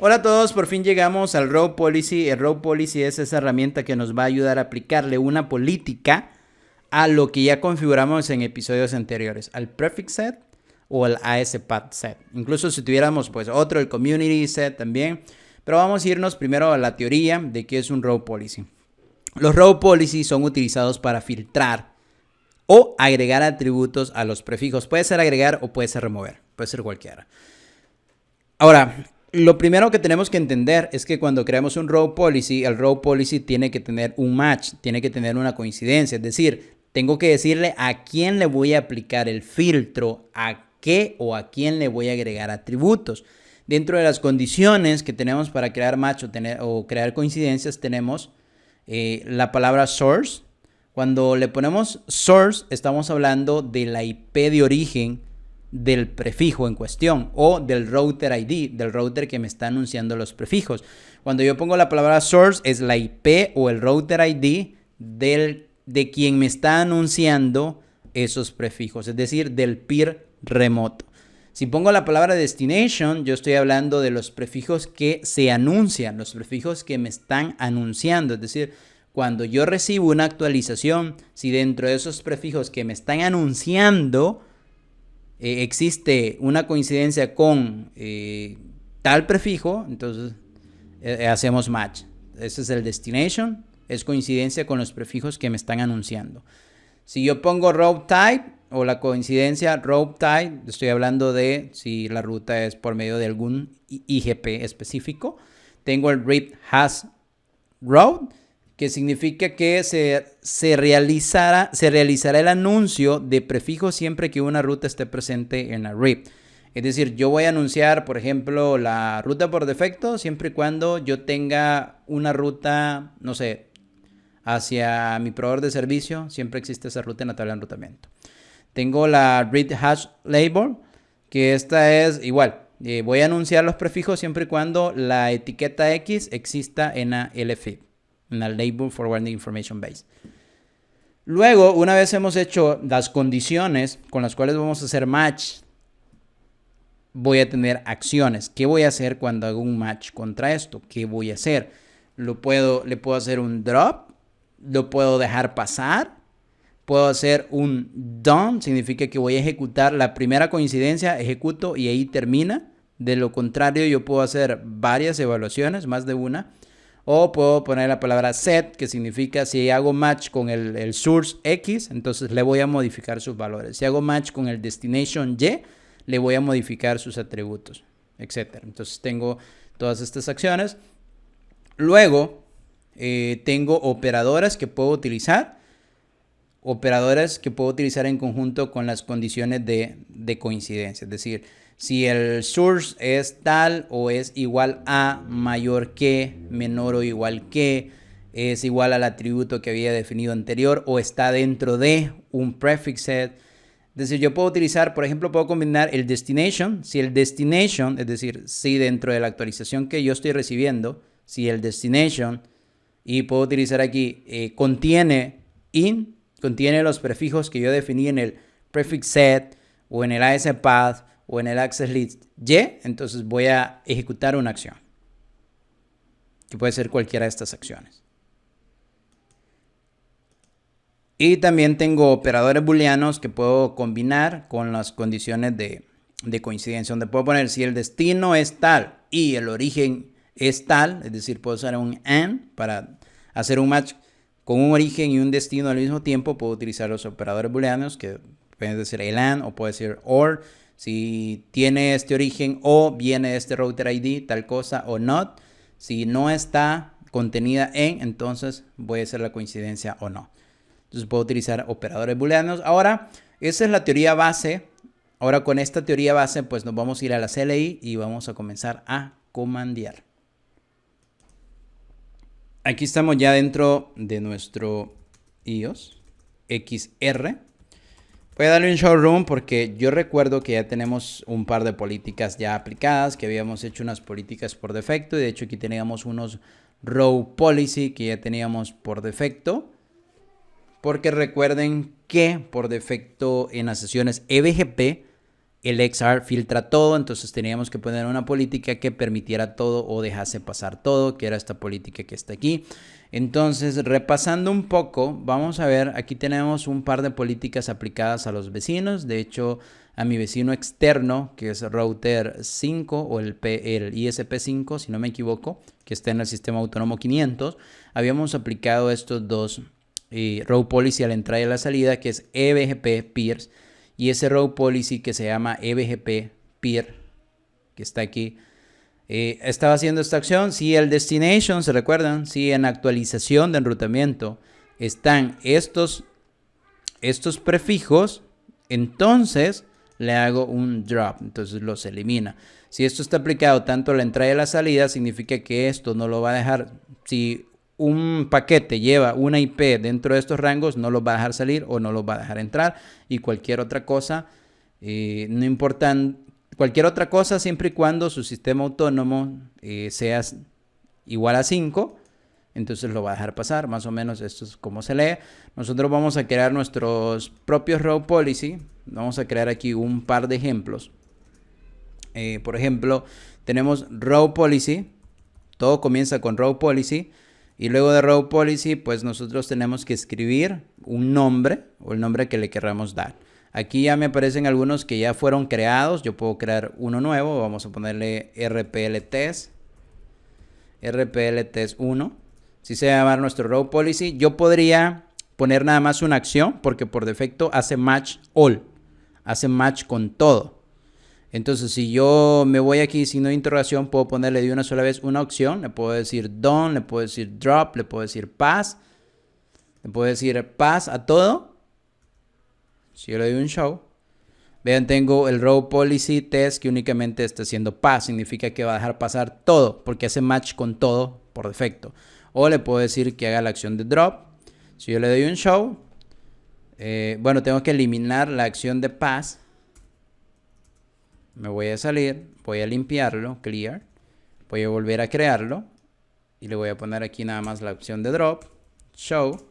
Hola a todos, por fin llegamos al Row Policy. El Row Policy es esa herramienta que nos va a ayudar a aplicarle una política a lo que ya configuramos en episodios anteriores, al prefix set o al ASPath set. Incluso si tuviéramos pues otro, el community set también. Pero vamos a irnos primero a la teoría de qué es un Row Policy. Los Row Policy son utilizados para filtrar o agregar atributos a los prefijos. Puede ser agregar o puede ser remover. Puede ser cualquiera. Ahora, lo primero que tenemos que entender es que cuando creamos un Row Policy, el Row Policy tiene que tener un match, tiene que tener una coincidencia. Es decir, tengo que decirle a quién le voy a aplicar el filtro, a qué o a quién le voy a agregar atributos. Dentro de las condiciones que tenemos para crear match o crear coincidencias, tenemos la palabra source. Cuando le ponemos source, estamos hablando de la IP de origen del prefijo en cuestión o del router ID, del router que me está anunciando los prefijos. Cuando yo pongo la palabra source, es la IP o el router ID de quien me está anunciando esos prefijos, es decir, del peer remoto. Si pongo la palabra destination, yo estoy hablando de los prefijos que se anuncian, los prefijos que me están anunciando. Es decir, cuando yo recibo una actualización, si dentro de esos prefijos que me están anunciando existe una coincidencia con tal prefijo, entonces hacemos match. Ese es el destination, es coincidencia con los prefijos que me están anunciando. Si yo pongo route type, o la coincidencia route type, estoy hablando de si la ruta es por medio de algún IGP específico. Tengo el read has route, que significa que se realizará el anuncio de prefijos siempre que una ruta esté presente en la RIP. Es decir, yo voy a anunciar, por ejemplo, la ruta por defecto siempre y cuando yo tenga una ruta, no sé, hacia mi proveedor de servicio, siempre existe esa ruta en la tabla de enrutamiento. Tengo la read hash label, que esta es igual. Voy a anunciar los prefijos siempre y cuando la etiqueta X exista en la LFIB, en la Label Forwarding Information Base. Luego, una vez hemos hecho las condiciones con las cuales vamos a hacer match, voy a tener acciones. ¿Qué voy a hacer cuando hago un match contra esto? ¿Qué voy a hacer? Le puedo hacer un drop, lo puedo dejar pasar. Puedo hacer un done, significa que voy a ejecutar la primera coincidencia, ejecuto y ahí termina. De lo contrario, yo puedo hacer varias evaluaciones, más de una. O puedo poner la palabra set, que significa si hago match con el source X, entonces le voy a modificar sus valores. Si hago match con el destination Y, le voy a modificar sus atributos, etc. Entonces tengo todas estas acciones. Luego, tengo operadoras que puedo utilizar. Operadoras que puedo utilizar en conjunto con las condiciones de coincidencia. Es decir, si el source es tal o es igual a, mayor que, menor o igual que, es igual al atributo que había definido anterior o está dentro de un prefix set. Es decir, yo puedo utilizar, por ejemplo, puedo combinar el destination. Si el destination, es decir, si dentro de la actualización que yo estoy recibiendo, si el destination, y puedo utilizar aquí, contiene los prefijos que yo definí en el prefix set o en el ASPath o en el access list Y, entonces voy a ejecutar una acción que puede ser cualquiera de estas acciones. Y también tengo operadores booleanos que puedo combinar con las condiciones de coincidencia, donde puedo poner si el destino es tal y el origen es tal, es decir, puedo usar un AND para hacer un match con un origen y un destino al mismo tiempo. Puedo utilizar los operadores booleanos que pueden decir el AND o puede ser OR. Si tiene este origen o viene de este router ID, tal cosa o not. Si no está contenida en, entonces voy a hacer la coincidencia o no. Entonces puedo utilizar operadores booleanos. Ahora, esa es la teoría base. Ahora con esta teoría base, pues nos vamos a ir a la CLI y vamos a comenzar a comandear. Aquí estamos ya dentro de nuestro iOS XR. Voy a darle un showroom porque yo recuerdo que ya tenemos un par de políticas ya aplicadas, que habíamos hecho unas políticas por defecto y de hecho aquí teníamos unos row policy que ya teníamos por defecto. Porque recuerden que por defecto en las sesiones eBGP el XR filtra todo, entonces teníamos que poner una política que permitiera todo o dejase pasar todo, que era esta política que está aquí. Entonces, repasando un poco, vamos a ver, aquí tenemos un par de políticas aplicadas a los vecinos. De hecho, a mi vecino externo, que es router 5 o el ISP5, si no me equivoco, que está en el sistema autónomo 500, habíamos aplicado estos dos route policy a la entrada y a la salida, que es eBGP peers, y ese route policy que se llama eBGP peer, que está aquí, estaba haciendo esta acción. Si el destination, ¿se recuerdan? Si en actualización de enrutamiento están estos prefijos, entonces le hago un drop, entonces los elimina. Si esto está aplicado tanto a la entrada y a la salida, significa que esto no lo va a dejar. Si un paquete lleva una IP dentro de estos rangos, no los va a dejar salir o no los va a dejar entrar, y cualquier otra cosa, no importa, cualquier otra cosa siempre y cuando su sistema autónomo sea igual a 5, entonces lo va a dejar pasar. Más o menos esto es como se lee. Nosotros vamos a crear nuestros propios route policy. Vamos a crear aquí un par de ejemplos. Por ejemplo, tenemos route policy. Todo comienza con route policy. Y luego de route policy, pues nosotros tenemos que escribir un nombre o el nombre que le queramos dar. Aquí ya me aparecen algunos que ya fueron creados. Yo puedo crear uno nuevo. Vamos a ponerle RPL Test 1. Si se va a llamar nuestro route policy. Yo podría poner nada más una acción porque por defecto hace match all. Hace match con todo. Entonces, si yo me voy aquí sin una interrogación, puedo ponerle de una sola vez una opción. Le puedo decir done, le puedo decir drop, le puedo decir pass. Le puedo decir pass a todo. Si yo le doy un show, vean, tengo el route policy test que únicamente está haciendo pass. Significa que va a dejar pasar todo porque hace match con todo por defecto. O le puedo decir que haga la acción de drop. Si yo le doy un show, bueno, tengo que eliminar la acción de pass. Me voy a salir, voy a limpiarlo, clear. Voy a volver a crearlo. Y le voy a poner aquí nada más la opción de drop, show.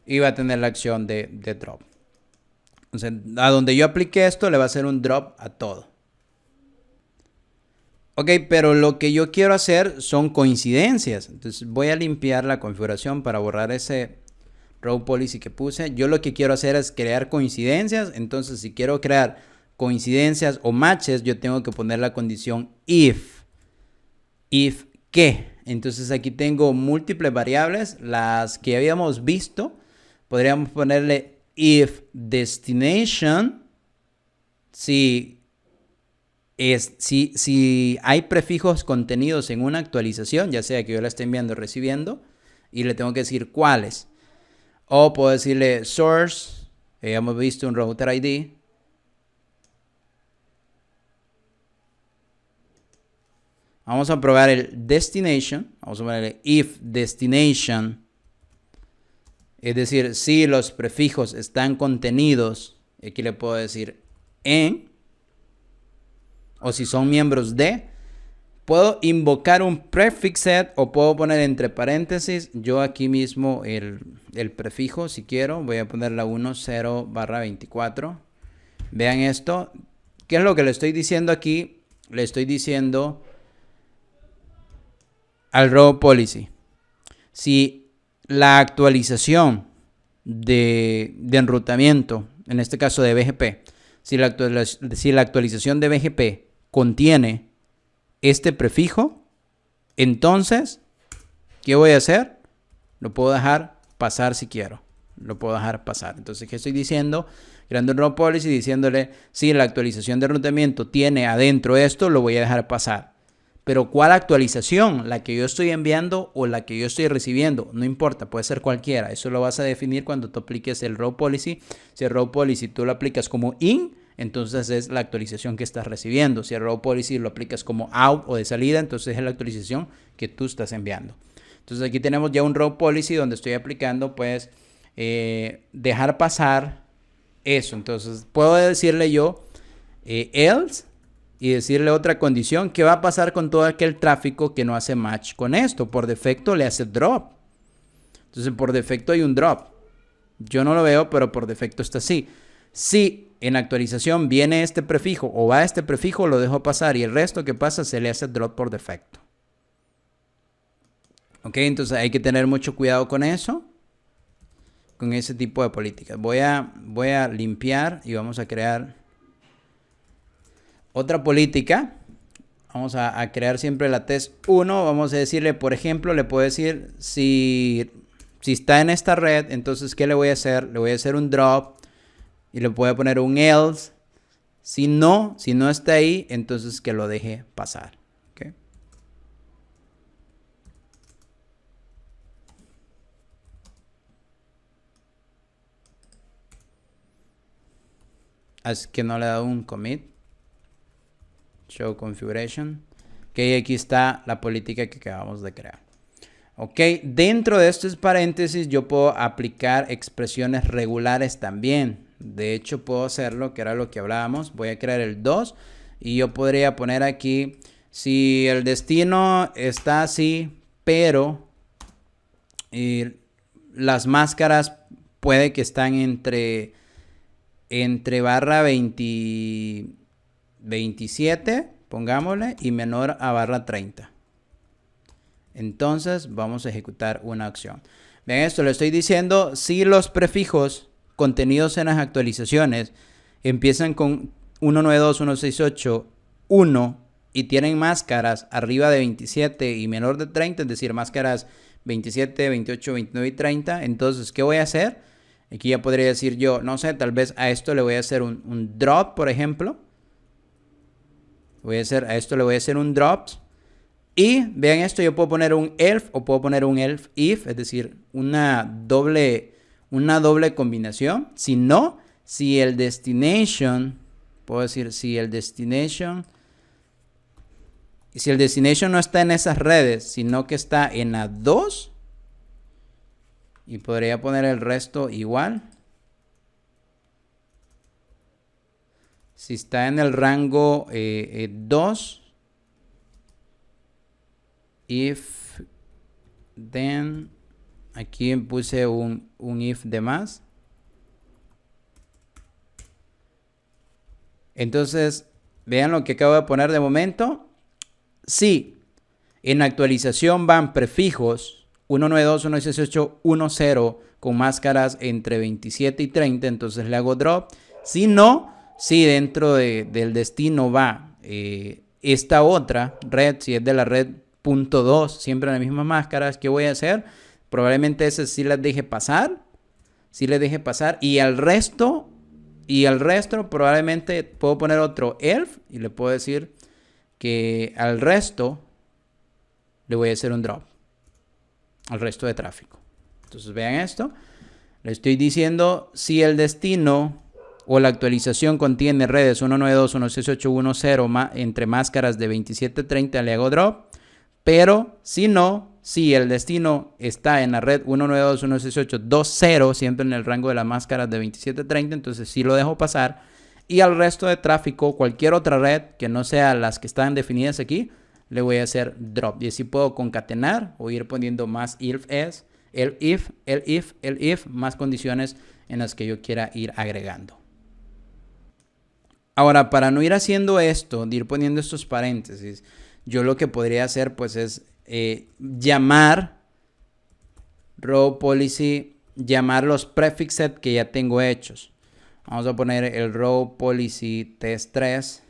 Y va a tener la acción de drop. Entonces, a donde yo aplique esto, le va a hacer un drop a todo. Ok, pero lo que yo quiero hacer son coincidencias. Entonces, voy a limpiar la configuración para borrar ese route policy que puse. Yo lo que quiero hacer es crear coincidencias. Entonces, si quiero crear coincidencias o matches, yo tengo que poner la condición if. If qué. Entonces aquí tengo múltiples variables, las que habíamos visto. Podríamos ponerle if destination, si hay prefijos contenidos en una actualización, ya sea que yo la esté enviando o recibiendo, y le tengo que decir cuáles. O puedo decirle source, hemos visto un router ID. Vamos a probar el destination. Vamos a ponerle if destination. Es decir, si los prefijos están contenidos. Aquí le puedo decir en. O si son miembros de. Puedo invocar un prefixed o puedo poner entre paréntesis. Yo aquí mismo el prefijo si quiero. Voy a poner la 10/24. Vean esto. ¿Qué es lo que le estoy diciendo aquí? Le estoy diciendo al route policy. Si la actualización de enrutamiento, en este caso de BGP, si la actualización de BGP contiene este prefijo, entonces, ¿qué voy a hacer? Lo puedo dejar pasar si quiero. Lo puedo dejar pasar. Entonces, ¿qué estoy diciendo? Creando un route policy diciéndole, si la actualización de enrutamiento tiene adentro esto, lo voy a dejar pasar. Pero ¿cuál actualización? ¿La que yo estoy enviando o la que yo estoy recibiendo? No importa, puede ser cualquiera. Eso lo vas a definir cuando tú apliques el route policy. Si el route policy tú lo aplicas como in, entonces es la actualización que estás recibiendo. Si el route policy lo aplicas como out o de salida, entonces es la actualización que tú estás enviando. Entonces aquí tenemos ya un route policy donde estoy aplicando pues dejar pasar eso. Entonces puedo decirle yo else y decirle otra condición. ¿Qué va a pasar con todo aquel tráfico que no hace match con esto? Por defecto le hace drop. Entonces por defecto hay un drop. Yo no lo veo, pero por defecto está así. Si en actualización viene este prefijo o va este prefijo, lo dejo pasar y el resto que pasa se le hace drop por defecto. Ok, entonces hay que tener mucho cuidado con eso, con ese tipo de políticas. Voy a limpiar y vamos a crear otra política. Vamos a crear siempre la test 1. Vamos a decirle, por ejemplo, le puedo decir si está en esta red, entonces ¿qué le voy a hacer? Le voy a hacer un drop y le voy a poner un else. Si no está ahí, entonces que lo deje pasar. ¿Okay? Así que no le he dado un commit. Show configuration. Ok, aquí está la política que acabamos de crear. Ok, dentro de estos paréntesis yo puedo aplicar expresiones regulares también. De hecho puedo hacerlo, que era lo que hablábamos. Voy a crear el 2 y yo podría poner aquí si el destino está así, pero las máscaras puede que están entre barra 27, pongámosle, y menor a barra 30. Entonces vamos a ejecutar una acción. Vean esto, le estoy diciendo si los prefijos contenidos en las actualizaciones empiezan con 192, 168, 1 y tienen máscaras arriba de 27 y menor de 30, es decir, máscaras 27, 28, 29 y 30. Entonces, ¿qué voy a hacer? Aquí ya podría decir yo, no sé, tal vez a esto le voy a hacer un drop, por ejemplo. A esto le voy a hacer un drop. Y vean esto, yo puedo poner un elf o puedo poner un elf if, es decir, una doble combinación. Si no, si el destination, puedo decir si el destination no está en esas redes, sino que está en la 2, y podría poner el resto igual. Si está en el rango 2, if, then, aquí puse un if de más. Entonces, vean lo que acabo de poner de momento. Si en actualización van prefijos 192, 168, 10 con máscaras entre 27 y 30, entonces le hago drop. Si no, si dentro del destino va esta otra red, si es de la red .2, siempre las mismas máscaras, ¿qué voy a hacer? Probablemente ese sí las deje pasar. Y al resto probablemente puedo poner otro elf y le puedo decir que al resto le voy a hacer un drop. Al resto de tráfico. Entonces vean esto. Le estoy diciendo si el destino o la actualización contiene redes 192, 168, 10 entre máscaras de 27 a 30, le hago drop. Pero si no, si el destino está en la red 192, 168, 20, siempre en el rango de las máscaras de 27 a 30, entonces sí lo dejo pasar. Y al resto de tráfico, cualquier otra red que no sea las que están definidas aquí, le voy a hacer drop. Y así puedo concatenar o ir poniendo más el if, más condiciones en las que yo quiera ir agregando. Ahora, para no ir haciendo esto, de ir poniendo estos paréntesis, yo lo que podría hacer pues es llamar row policy, llamar los prefix set que ya tengo hechos. Vamos a poner el row policy test 3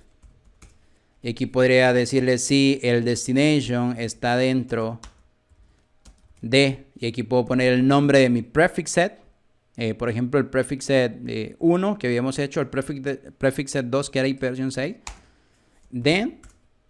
y aquí podría decirle si el destination está dentro de, y aquí puedo poner el nombre de mi prefix set. Por ejemplo, el prefix set 1 que habíamos hecho, el prefix set 2 que era ipv 6. Then,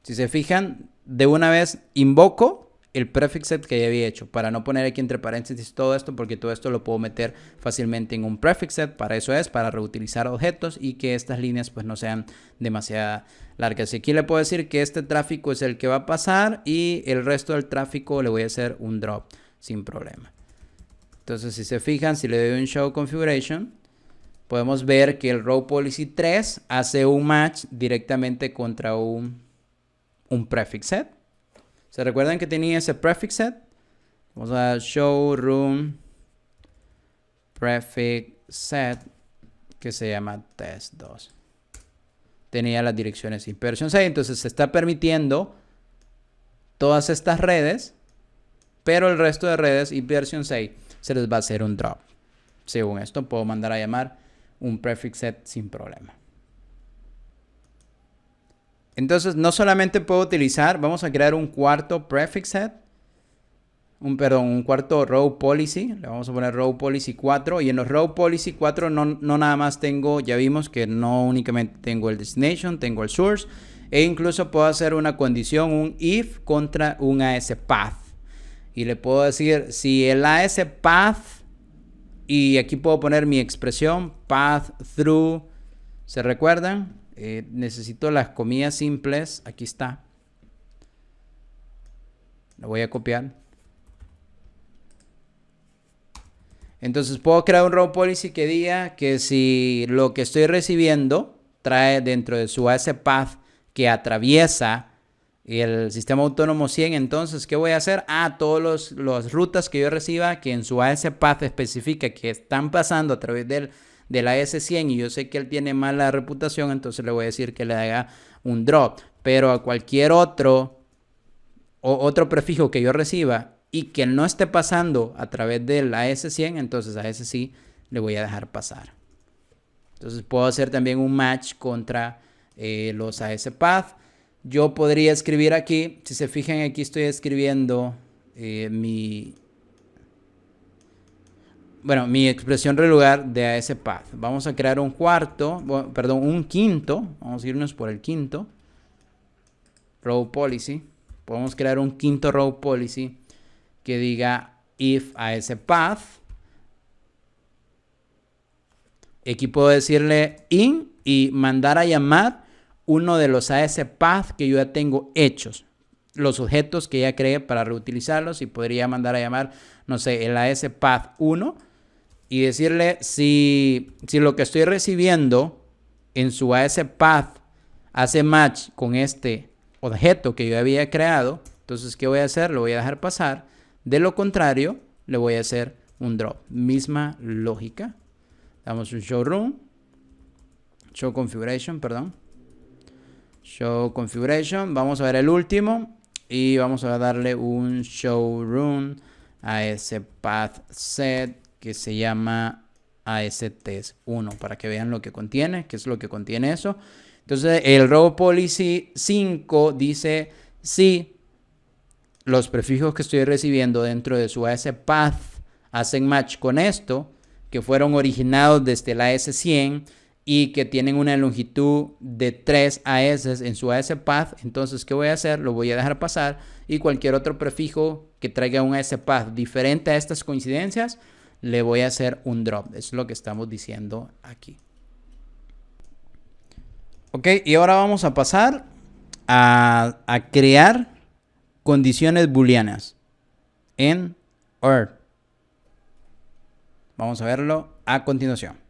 si se fijan, de una vez invoco el prefix set que ya había hecho, para no poner aquí entre paréntesis todo esto, porque todo esto lo puedo meter fácilmente en un prefix set. Para eso es, para reutilizar objetos y que estas líneas pues no sean demasiado largas. Y aquí le puedo decir que este tráfico es el que va a pasar y el resto del tráfico le voy a hacer un drop sin problema. Entonces, si se fijan, si le doy un show configuration, podemos ver que el row policy 3 hace un match directamente contra un prefix set. ¿Se recuerdan que tenía ese prefix set? Vamos a show room prefix set que se llama test2. Tenía las direcciones IP versión 6, entonces se está permitiendo todas estas redes, pero el resto de redes IP versión 6 se les va a hacer un drop. Según esto, puedo mandar a llamar un prefix set sin problema. Entonces, no solamente puedo utilizar, vamos a crear un cuarto prefix set, un cuarto row policy, le vamos a poner row policy 4, y en los row policy 4 no nada más tengo, ya vimos que no únicamente tengo el destination, tengo el source, e incluso puedo hacer una condición, un if contra un AS path, y le puedo decir si el AS path, y aquí puedo poner mi expresión path through, ¿se recuerdan? Necesito las comillas simples, aquí está, lo voy a copiar. Entonces puedo crear un row policy que diga que si lo que estoy recibiendo trae dentro de su AS path que atraviesa el sistema autónomo 100, entonces ¿qué voy a hacer? Todas las rutas que yo reciba que en su AS path especifica que están pasando a través del AS 100 y yo sé que él tiene mala reputación, entonces le voy a decir que le haga un drop. Pero a cualquier otro prefijo que yo reciba y que no esté pasando a través del AS100, entonces a ese sí le voy a dejar pasar. Entonces puedo hacer también un match contra los AS path. Yo podría escribir aquí, si se fijan aquí estoy escribiendo mi expresión relugar de AS path. Vamos a crear un quinto, vamos a irnos por el quinto row policy. Podemos crear un quinto row policy que diga if AS path. Aquí puedo decirle in y mandar a llamar uno de los AS path que yo ya tengo hechos. Los objetos que ya creé para reutilizarlos, y podría mandar a llamar, no sé, el AS path 1 y decirle si lo que estoy recibiendo en su AS path hace match con este objeto que yo había creado, entonces ¿qué voy a hacer? Lo voy a dejar pasar. De lo contrario, le voy a hacer un drop. Misma lógica. Damos un show configuration, perdón. Show configuration. Vamos a ver el último. Y vamos a darle un show run a ese path set que se llama ASTest1 para que vean lo que contiene, qué es lo que contiene eso. Entonces, el row policy 5 dice si los prefijos que estoy recibiendo dentro de su AS path hacen match con esto, que fueron originados desde el AS 100 y que tienen una longitud de 3 AS en su AS path, entonces ¿qué voy a hacer? Lo voy a dejar pasar, y cualquier otro prefijo que traiga un AS path diferente a estas coincidencias, le voy a hacer un drop. Eso es lo que estamos diciendo aquí. Ok, y ahora vamos a pasar a crear condiciones booleanas en OR. Vamos a verlo a continuación.